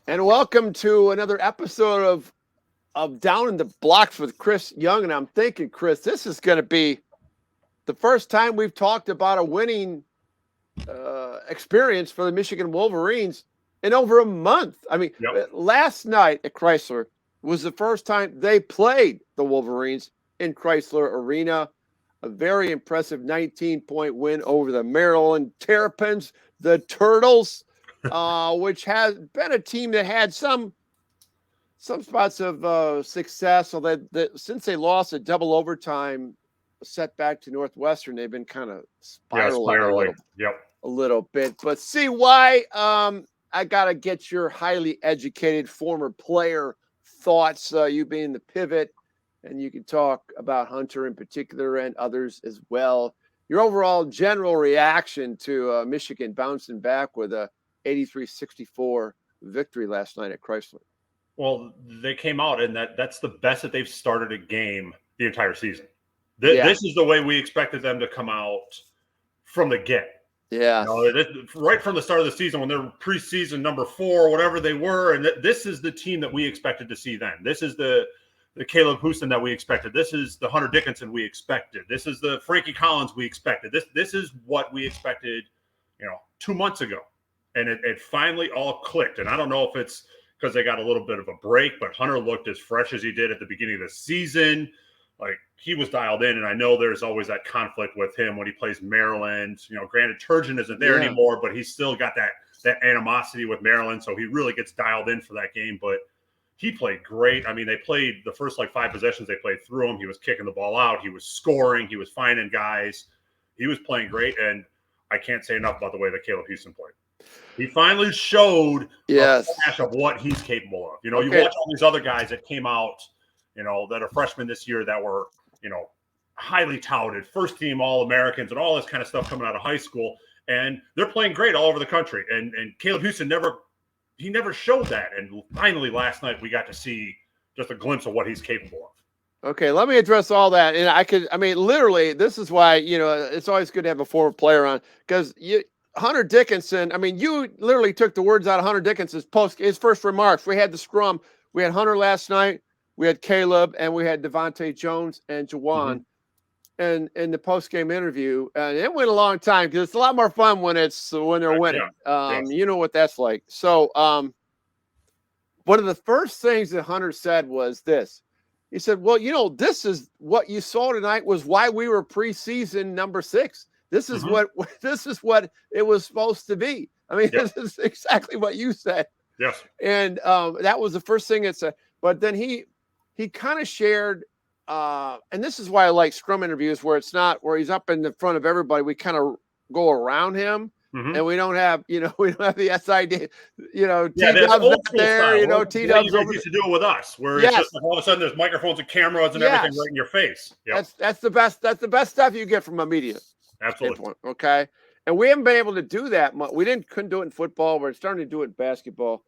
And welcome to another episode of Down in the Blocks with Chris Young. And I'm thinking, Chris, this is going to be the first time we've talked about a winning experience for the Michigan Wolverines in over a month. I mean, last night at Crisler was the first time they played the Wolverines in Crisler Arena. A very impressive 19-point win over the Maryland Terrapins, the Turtles, which has been a team that had some spots of success. So that since they lost a double overtime setback to Northwestern, they've been kind of spiraling a little bit. But see why I got to get your highly educated former player thoughts, you being the pivot, and you can talk about Hunter in particular and others as well. Your overall general reaction to Michigan bouncing back with a 83-64 victory last night at Crisler. Well, they came out, and that's the best that they've started a game the entire season. This is the way we expected them to come out from the get. Yeah. Right from the start of the season when they're preseason number 4, whatever they were, and this is the team that we expected to see then. This is the Caleb Houston that we expected. This is the Hunter Dickinson we expected. This is the Frankie Collins we expected. This is what we expected, 2 months ago. And it finally all clicked. And I don't know if it's because they got a little bit of a break, but Hunter looked as fresh as he did at the beginning of the season. Like, he was dialed in, and I know there's always that conflict with him when he plays Maryland. Granted, Turgeon isn't there anymore, but he's still got that animosity with Maryland, so he really gets dialed in for that game. But he played great. I mean, they played the first 5 possessions, they played through him. He was kicking the ball out. He was scoring. He was finding guys. He was playing great, and I can't say enough about the way that Caleb Houston played. He finally showed a flash of what he's capable of. You watch all these other guys that came out, that are freshmen this year that were, highly touted, first team All-Americans and all this kind of stuff coming out of high school. And they're playing great all over the country. And Caleb Houston never showed that. And finally last night we got to see just a glimpse of what he's capable of. Okay, let me address all that. And literally, this is why, it's always good to have a forward player on, because Hunter Dickinson, you literally took the words out of Hunter Dickinson's his first remarks. We had the scrum. We had Hunter last night. We had Caleb, and we had Devontae Jones and Jawan. And in the post-game interview, and it went a long time because it's a lot more fun when they're winning. You know what that's like. So one of the first things that Hunter said was this. He said, well, this is what you saw tonight was why we were preseason number 6. This is what it was supposed to be. This is exactly what you said. Yes. And that was the first thing it said. But then he kind of shared, and this is why I like scrum interviews where it's not where he's up in the front of everybody. We kind of go around him, and we don't have the SID. T-Dub's not there. T-Dub's over. Used to do it with us, where it's just all of a sudden there's microphones and cameras and everything right in your face. Yep. That's the best. That's the best stuff you get from a media. Absolutely. Okay. And we haven't been able to do that much. We couldn't do it in football. We're starting to do it in basketball.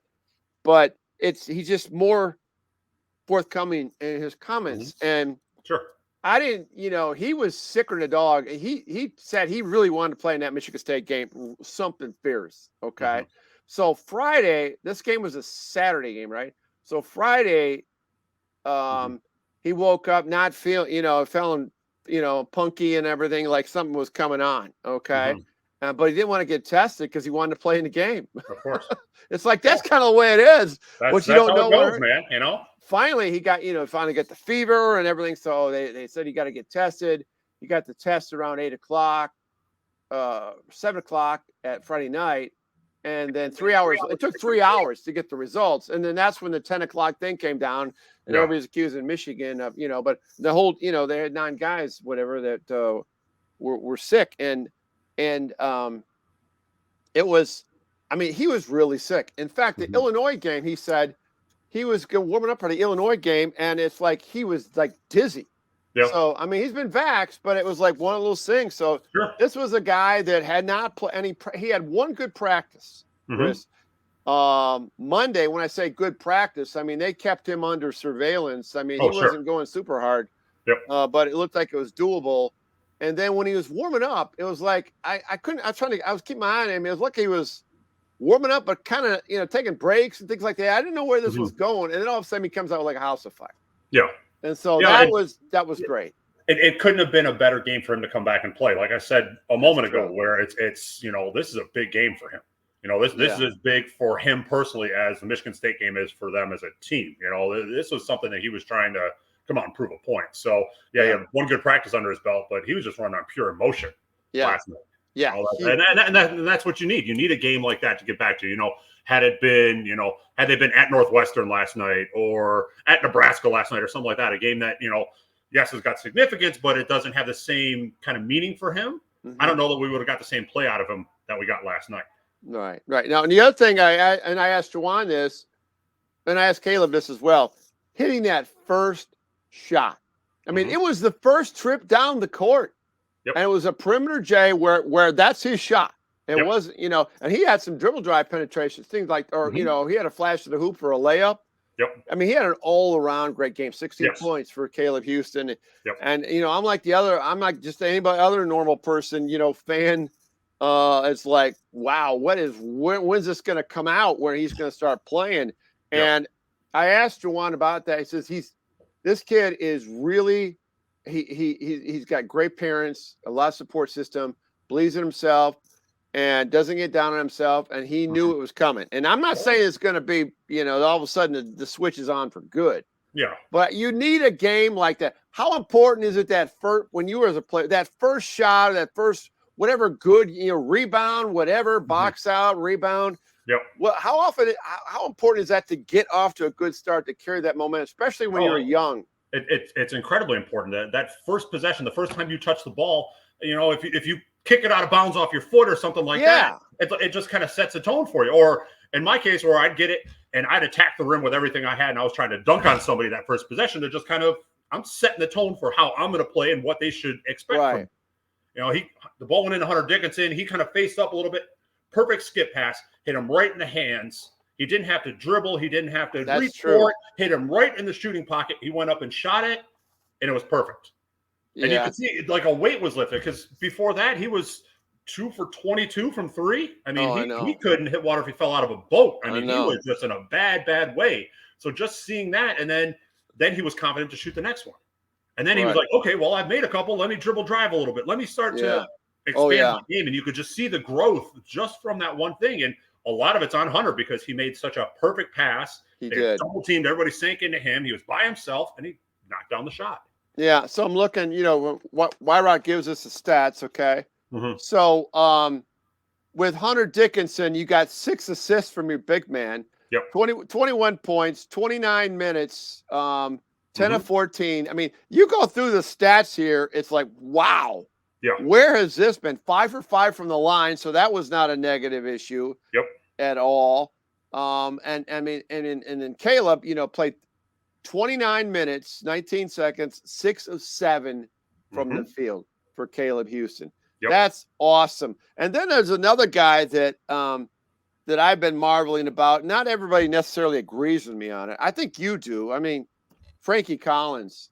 But he's just more forthcoming in his comments. And sure. I didn't, he was sicker than a dog. He said he really wanted to play in that Michigan State game, something fierce. Okay. So Friday, this game was a Saturday game, right? So Friday, he woke up not feeling, punky and everything, like something was coming on. Okay. But he didn't want to get tested because he wanted to play in the game. Of course. It's like, that's kind of the way it is. That's you don't know goes, man. Finally, he got, finally got the fever and everything. So they said he got to get tested. He got the test around 8:00, 7:00 at Friday night. And then 3 hours, it took 3 hours to get the results. And then that's when the 10:00 thing came down and everybody's accusing Michigan of, but the whole, they had 9 guys, whatever, that were sick. And it was, he was really sick. In fact, the Illinois game, he said he was warming up for the Illinois game, and it's like he was like dizzy. Yep. So, he has been vaxxed, but it was like one of those things. So This was a guy that had not played any. He had one good practice, Chris. Monday, when I say good practice, they kept him under surveillance. He wasn't going super hard, but it looked like it was doable. And then when he was warming up, it was like I was keeping my eye on him. It was like he was warming up, but kind of, taking breaks and things like that. I didn't know where this Mhm. was going. And then all of a sudden he comes out like a house of fire. Yeah. And so Yeah, that and was great. it couldn't have been a better game for him to come back and play. Like I said a moment ago, true. where it's this is a big game for him. This Yeah. is as big for him personally as the Michigan State game is for them as a team. This was something that he was trying to come out and prove a point. So he had one good practice under his belt, but he was just running on pure emotion last night. Yeah. And that's what you need. You need a game like that to get back to. Had they been at Northwestern last night or at Nebraska last night or something like that, a game that, yes, it's got significance, but it doesn't have the same kind of meaning for him. Mhm. I don't know that we would have got the same play out of him that we got last night. Right. Now, and the other thing I asked Juwan this, and I asked Caleb this as well, hitting that first shot. I mean, it was the first trip down the court. Yep. And it was a perimeter J where that's his shot. It Yep. wasn't, and he had some dribble drive penetrations, things like, or, he had a flash to the hoop for a layup. Yep. I mean, he had an all-around great game, 16 Yes. points for Caleb Houston. Yep. And, I'm like I'm like just anybody other normal person, fan. It's like, wow, when's this going to come out where he's going to start playing? And I asked Juwan about that. He says this kid is really, he's got great parents, a lot of support system, believes in himself, and doesn't get down on himself. And he knew it was coming. And I'm not saying it's going to be, all of a sudden the switch is on for good. Yeah. But you need a game like that. How important is it when you were as a player, that first shot, or that first whatever good, rebound, whatever, box out, rebound. Yep. Well, how important is that to get off to a good start, to carry that momentum, especially when you're young? It's incredibly important. That first possession, the first time you touch the ball, if you kick it out of bounds off your foot or something like that, it just kind of sets a tone for you. Or in my case, where I'd get it and I'd attack the rim with everything I had, and I was trying to dunk on somebody that first possession, to just kind of, I'm setting the tone for how I'm going to play and what they should expect from me. The ball went into Hunter Dickinson. He kind of faced up a little bit. Perfect skip pass. Hit him right in the hands. He didn't have to dribble. He didn't have to reach for it. Hit him right in the shooting pocket. He went up and shot it, and it was perfect. Yeah. And you could see like a weight was lifted, because before that he was 2 for 22 from three. I mean, he couldn't hit water if he fell out of a boat. I mean, he was just in a bad way. So just seeing that, and then he was confident to shoot the next one. And then he was like, okay, well, I've made a couple. Let me dribble drive a little bit. Let me start to expand my game. And you could just see the growth just from that one thing. And a lot of it's on Hunter, because he made such a perfect pass. He did. Double teamed. Everybody sank into him. He was by himself, and he knocked down the shot. Yeah. So I'm looking, what Wyrot gives us the stats. Okay. Mm-hmm. So with Hunter Dickinson, you got 6 assists from your big man. Yep. 21 points, 29 minutes, 10 of 14. I mean, you go through the stats here, it's like, wow. Yeah. Where has this been? 5 for 5 from the line, so that was not a negative issue at all. And then Caleb, played 29 minutes, 19 seconds, 6 of 7 from the field for Caleb Houston. Yep. That's awesome. And then there's another guy that I've been marveling about. Not everybody necessarily agrees with me on it. I think you do. I mean, Frankie Collins,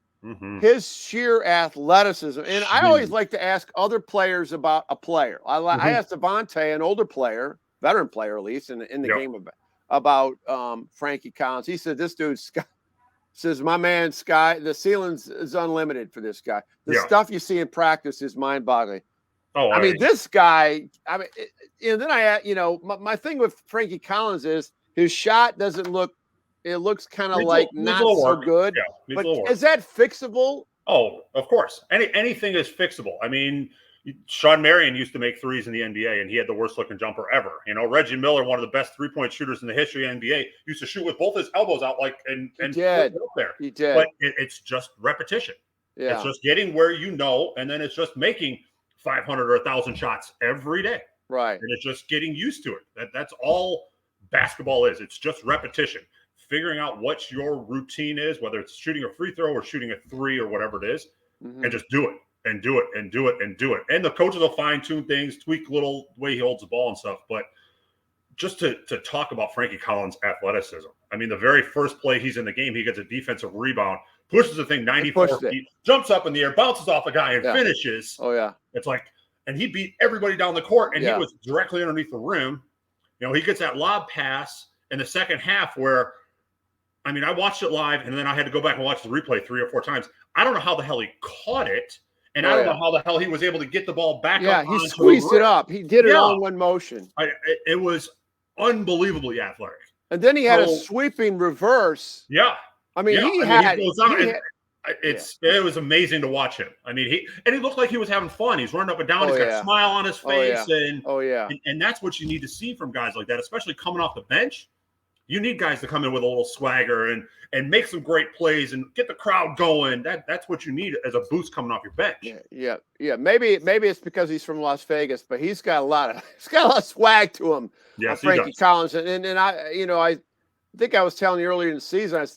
his sheer athleticism. And I always like to ask other players about a player. I asked Devontae, an older player, veteran player at least, in the game about Frankie Collins. He said, this dude, says, my man, Sky, the ceiling is unlimited for this guy. The stuff you see in practice is mind-boggling. Oh, I mean, this guy, then my thing with Frankie Collins is his shot doesn't look, it looks kind of like not so good. Yeah, but is that fixable? Oh, of course. Anything is fixable. I mean, Sean Marion used to make threes in the NBA, and he had the worst looking jumper ever. Reggie Miller, one of the best 3-point shooters in the history of the NBA, used to shoot with both his elbows out and he did. Up there. He did. But it's just repetition. Yeah. It's just getting where and then it's just making 500 or 1,000 shots every day. Right. And it's just getting used to it. That's all basketball is. It's just repetition. Figuring out what your routine is, whether it's shooting a free throw or shooting a three or whatever it is, and just do it and do it and do it and do it. And the coaches will fine-tune things, tweak little way he holds the ball and stuff. But just to talk about Frankie Collins' athleticism, I mean, the very first play he's in the game, he gets a defensive rebound, pushes the thing 94 feet, jumps up in the air, bounces off a guy, and finishes. Oh, yeah. It's like, and he beat everybody down the court, and he was directly underneath the rim. He gets that lob pass in the second half where, I mean, I watched it live and then I had to go back and watch the replay 3 or 4 times. I don't know how the hell he caught it. And I don't know how the hell he was able to get the ball back up. Yeah, he squeezed it up. He did it all in one motion. It was unbelievably athletic. And then he had a sweeping reverse. Yeah. I mean, it was amazing to watch him. I mean, he looked like he was having fun. He's running up and down. He's got a smile on his face. And that's what you need to see from guys like that, especially coming off the bench. You need guys to come in with a little swagger and make some great plays and get the crowd going. That's what you need as a boost coming off your bench. Yeah. Maybe it's because he's from Las Vegas, but he's got a lot of swag to him. Yes, Frankie Collins, and I think I was telling you earlier in the season,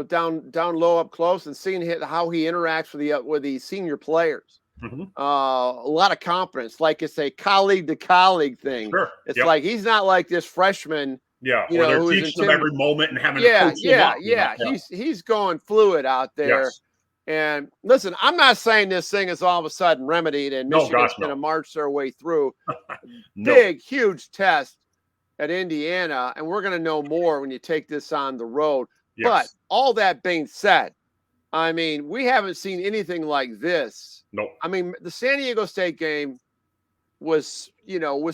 down low up close and seeing how he interacts with the senior players. Mm-hmm. A lot of confidence, like it's a colleague to colleague thing. Sure. It's like he's not like this freshman. Yeah, where they're teaching them every moment and having to coach them up. Yeah. He's going fluid out there. Yes. And listen, I'm not saying this thing is all of a sudden remedied and Michigan's going to march their way through. Big, huge test at Indiana, and we're going to know more when you take this on the road. Yes. But all that being said, I mean, we haven't seen anything like this. Nope. I mean, the San Diego State game was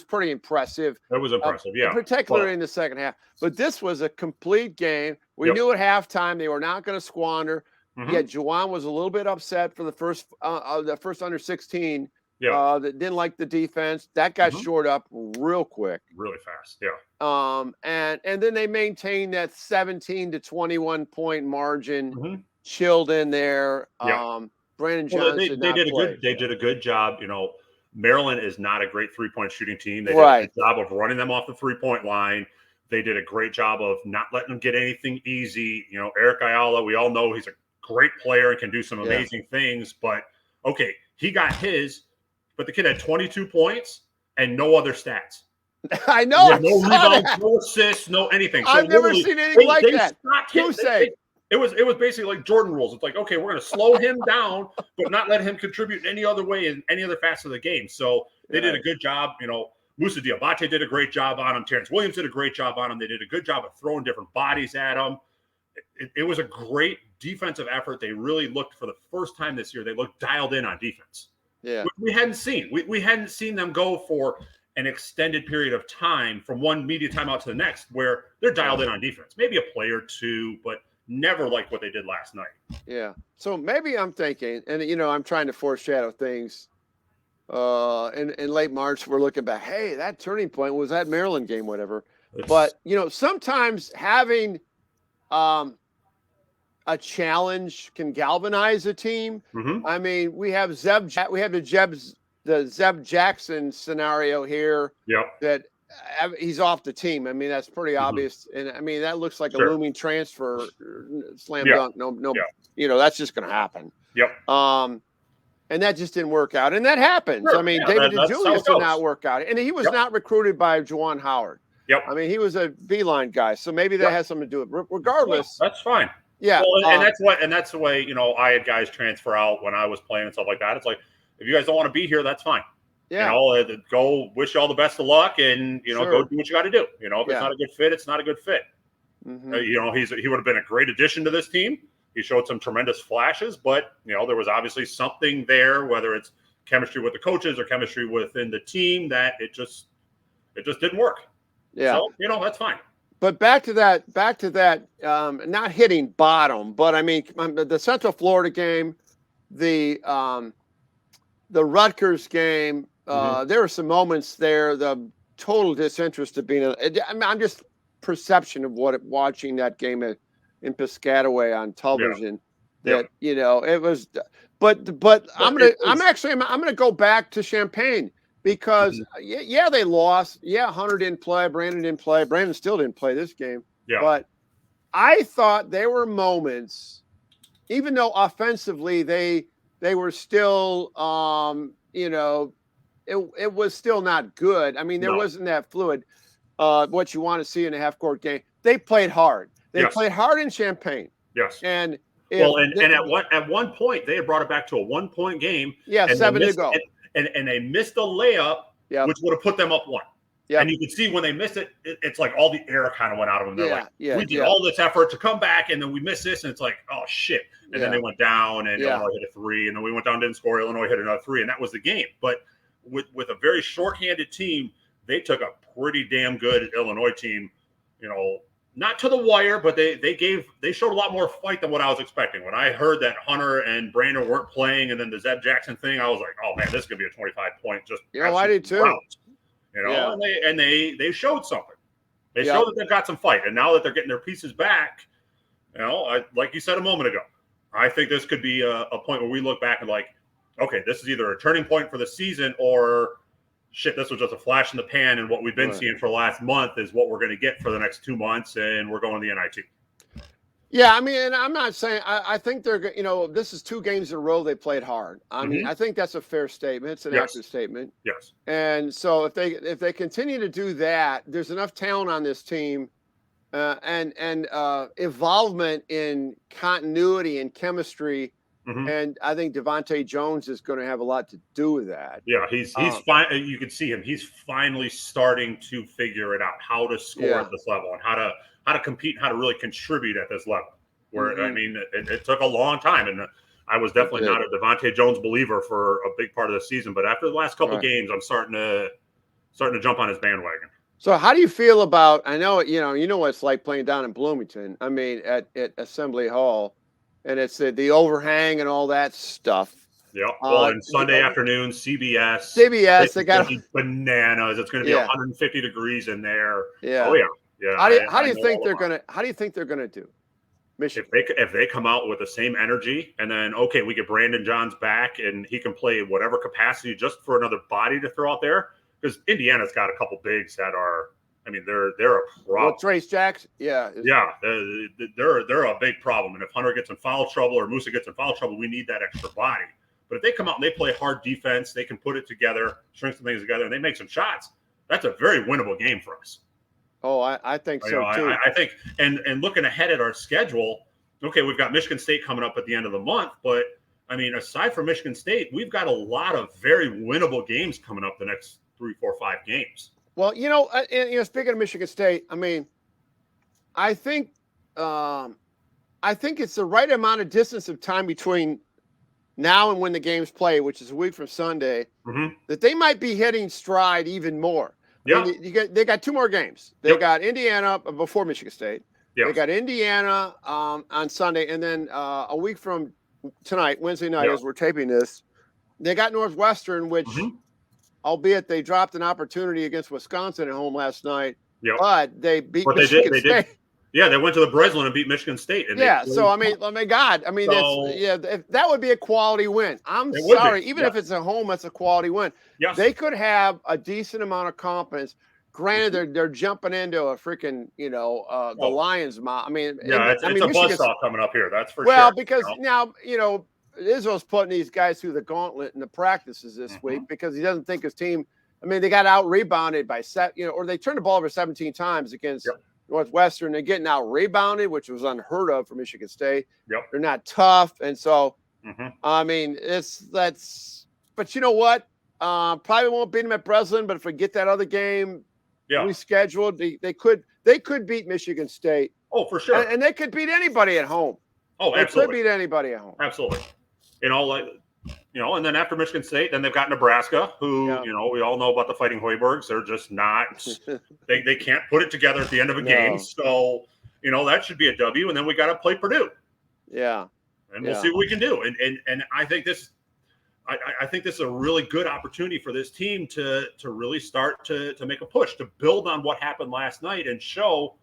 pretty impressive. It was impressive, particularly in the second half. But this was a complete game. We knew at halftime they were not going to squander. Mm-hmm. Yet Juwan was a little bit upset for the first under 16. That didn't like the defense. That got shored up real quick, really fast. Yeah. And then they maintained that 17 to 21 point margin, chilled in there. Brandon Johnson. They did a good job. Maryland is not a great 3-point shooting team. They did a good job of running them off the 3-point line. They did a great job of not letting them get anything easy. Eric Ayala, we all know he's a great player and can do some amazing things. But, he got his, but the kid had 22 points and no other stats. I know. No rebounds, no assists, no anything. So I've never seen anything like that. It was basically like Jordan rules. It's like, okay, we're going to slow him down, but not let him contribute in any other way in any other facet of the game. So they did a good job. Musa Diabate did a great job on him. Terrence Williams did a great job on him. They did a good job of throwing different bodies at him. It was a great defensive effort. They really looked, for the first time this year, they looked dialed in on defense. Yeah, which we hadn't seen. We hadn't seen them go for an extended period of time from one media timeout to the next where they're dialed in on defense. Maybe a play or two, but never like what they did last night. Yeah. So maybe I'm thinking, and I'm trying to foreshadow things. In late March, we're looking back. Hey, that turning point was that Maryland game, whatever. But sometimes having a challenge can galvanize a team. Mm-hmm. I mean, we have the Zeb Jackson scenario here. Yep. That he's off the team. I mean, that's pretty obvious. And I mean, that looks like a looming transfer, slam dunk. No, that's just going to happen. Yep. And that just didn't work out. And that happens. Sure. I mean, David DeJulius did not work out. And he was not recruited by Juwan Howard. Yep. I mean, he was a beeline guy. So maybe that has something to do with it. Regardless. That's fine. Yeah. Well, and that's the way, I had guys transfer out when I was playing and stuff like that. It's like, if you guys don't want to be here, that's fine. Yeah. Go wish you all the best of luck and, go do what you got to do. If it's not a good fit, it's not a good fit. Mm-hmm. He would have been a great addition to this team. He showed some tremendous flashes, but, there was obviously something there, whether it's chemistry with the coaches or chemistry within the team, that it just didn't work. Yeah. So, that's fine. But back to that, not hitting bottom, but I mean, the Central Florida game, the Rutgers game, there were some moments there, the total disinterest of being, I'm just perception of watching that game in Piscataway on television. That it was, but I'm gonna go back to Champaign because they lost. Yeah, Hunter didn't play. Brandon didn't play. Brandon still didn't play this game. Yeah, but I thought there were moments, even though offensively they were still, it was still not good. I mean, there wasn't that fluid. What you want to see in a half-court game. They played hard. They played hard in Champaign. Yes. And at one point they had brought it back to a 1-point game. Yeah, 7 to go. And they missed a layup, which would have put them up 1. Yeah. And you could see when they missed it, it's like all the air kind of went out of them. They're like, Yeah. we did all this effort to come back, and then we missed this, and it's like, oh shit. And then they went down, and Illinois hit a 3, and then we went down, didn't score. Illinois hit another 3, and that was the game. But with a very shorthanded team, they took a pretty damn good Illinois team, not to the wire, but they showed a lot more fight than what I was expecting. When I heard that Hunter and Brandon weren't playing, and then the Zeb Jackson thing, I was like, oh man, this could be a 25-point just. I did too. Route, and they showed something. They showed that they've got some fight, and now that they're getting their pieces back, like you said a moment ago, I think this could be a point where we look back and like, okay, this is either a turning point for the season or shit, this was just a flash in the pan, and what we've been seeing for the last month is what we're going to get for the next 2 months, and we're going to the NIT. Yeah, I mean, and I'm not saying I think they're this is 2 games in a row they played hard. I mean, I think that's a fair statement. It's an accurate statement. Yes. And so if they continue to do that, there's enough talent on this team, and involvement in continuity and chemistry. And I think Devontae Jones is going to have a lot to do with that. Yeah, he's fine. You can see him. He's finally starting to figure it out, how to score at this level and how to compete and how to really contribute at this level. Where I mean, it took a long time, and I was definitely not a Devontae Jones believer for a big part of the season. But after the last couple of games, I'm starting to jump on his bandwagon. So how do you feel about? I know you know what it's like playing down in Bloomington. I mean, at Assembly Hall. And it's the overhang and all that stuff. Yeah. Well, and Sunday afternoon, CBS, they got bananas. It's going to be 150 degrees in there. Yeah. Oh yeah. How do you think they're gonna do? Michigan. If they come out with the same energy, and then we get Brandon Johns back, and he can play whatever capacity just for another body to throw out there, because Indiana's got a couple bigs that are. I mean, they're a problem. Well, Trace Jackson, they're a big problem. And if Hunter gets in foul trouble or Musa gets in foul trouble, we need that extra body. But if they come out and they play hard defense, they can put it together, string some things together, and they make some shots. That's a very winnable game for us. Oh, I think so too. I think, and looking ahead at our schedule, we've got Michigan State coming up at the end of the month, but I mean, aside from Michigan State, we've got a lot of very winnable games coming up the next 3, 4, 5 games. Well, speaking of Michigan State, I mean, I think it's the right amount of distance of time between now and when the games play, which is a week from Sunday, that they might be hitting stride even more. Yeah. I mean, they got 2 more games. They got Indiana before Michigan State. They got Indiana on Sunday, and then a week from tonight, Wednesday night, as we're taping this, they got Northwestern, which. Albeit they dropped an opportunity against Wisconsin at home last night, but they beat Michigan State. Yeah, they went to the Breslin and beat Michigan State. And so I mean, God, I mean, that would be a quality win. I'm sorry, even if it's at home, that's a quality win. Yes. They could have a decent amount of confidence. Granted, they're jumping into a freaking, the Lions' mouth. I mean, it's a buzzsaw coming up here. That's for sure. Well, because now, Izzo's putting these guys through the gauntlet in the practices this week because he doesn't think his team. I mean, they got out rebounded by or they turned the ball over 17 times against Northwestern. They're getting out rebounded, which was unheard of for Michigan State. They're not tough, and so I mean, But you know what? Probably won't beat them at Breslin, but if we get that other game rescheduled, they could beat Michigan State. Oh, for sure, and they could beat anybody at home. Oh, absolutely, they could beat anybody at home. Absolutely. And then after Michigan State, then they've got Nebraska, who, we all know about the Fighting Hoibergs. They're just not – they can't put it together at the end of a game. So, that should be a W. And then we got to play Purdue. Yeah. And we'll see what we can do. And I think this I think this is a really good opportunity for this team to really start to make a push, to build on what happened last night and show,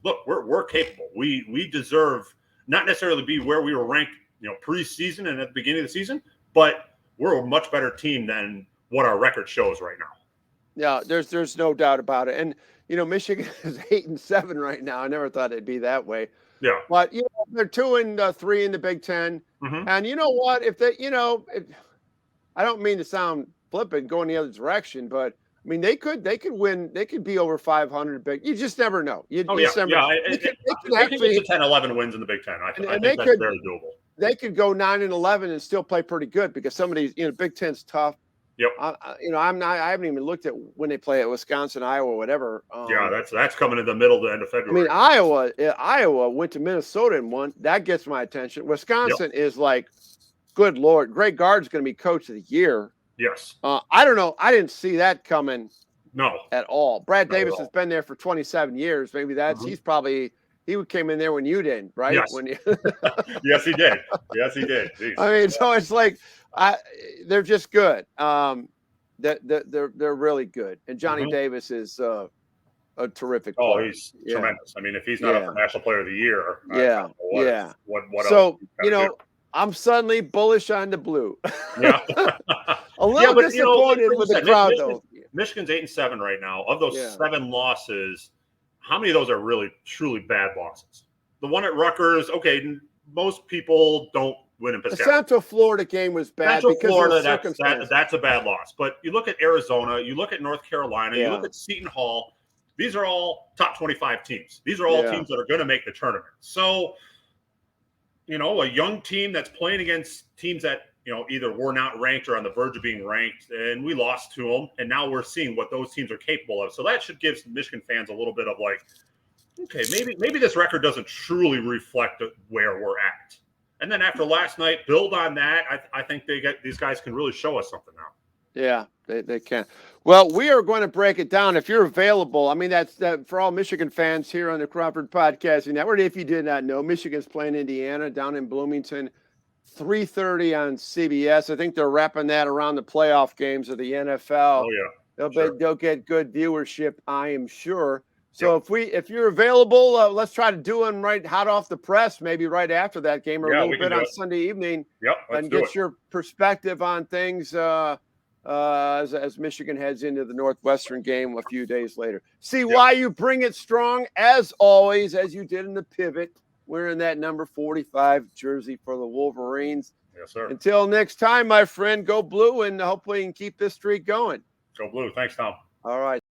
look, we're capable. We deserve not necessarily be where we were ranked preseason and at the beginning of the season, but we're a much better team than what our record shows right now. Yeah, there's no doubt about it. And, Michigan is 8-7 right now. I never thought it'd be that way. Yeah. But, they're 2-3 in the Big Ten. Mm-hmm. And you know what? If they, I don't mean to sound flippant going the other direction, but I mean, they could win. They could be over 500 big. You just never know. They can get to 10-11 wins in the Big Ten. I think that's very doable. They could go 9-11 and still play pretty good because some of these, Big Ten's tough. Yep. I haven't even looked at when they play at Wisconsin, Iowa, whatever. Yeah, that's coming in the middle to end of I February. mean, Iowa went to Minnesota and won. That gets my attention. Wisconsin is like, good Lord, Greg Gard's going to be coach of the year. Yes. I don't know. I didn't see that coming. No. At all. Brad Davis has been there for 27 years. Maybe that's he came in there when you did, right? Yes. When you Yes, he did. Yes, he did. Jeez. I mean, so it's like they're just good. They're really good. And Johnny Davis is a terrific player. Oh, he's tremendous. I mean, if he's not up for National Player of the Year, what so else I'm suddenly bullish on the blue. Yeah. A little disappointed with the crowd, though. Michigan's 8-7 right now. Of those 7 losses, how many of those are really truly bad losses? The one at Rutgers, okay, most people don't win in Piscataway. The Central Florida game was bad because of circumstances. That's a bad loss. But you look at Arizona, you look at North Carolina, you look at Seton Hall. These are all top 25 teams. These are all teams that are going to make the tournament. So, a young team that's playing against teams that either were not ranked or on the verge of being ranked, and we lost to them, and now we're seeing what those teams are capable of. So that should give Michigan fans a little bit of like, okay, maybe this record doesn't truly reflect where we're at. And then after last night, build on that. I think these guys can really show us something now. Yeah, they can. Well, we are going to break it down if you're available. I mean, that's for all Michigan fans here on the Crawford Podcasting Network. If you did not know, Michigan's playing Indiana down in Bloomington. 3:30 on CBS. I think they're wrapping that around the playoff games of the NFL. Oh yeah, they'll get good viewership, I am sure. So if you're available, let's try to do them right hot off the press, maybe right after that game or a little bit on Sunday evening. And get your perspective on things as Michigan heads into the Northwestern game a few days later. See why you bring it strong as always, as you did in the pivot. Wearing that number 45 jersey for the Wolverines. Yes, sir. Until next time, my friend, go blue, and hopefully you can keep this streak going. Go blue. Thanks, Tom. All right.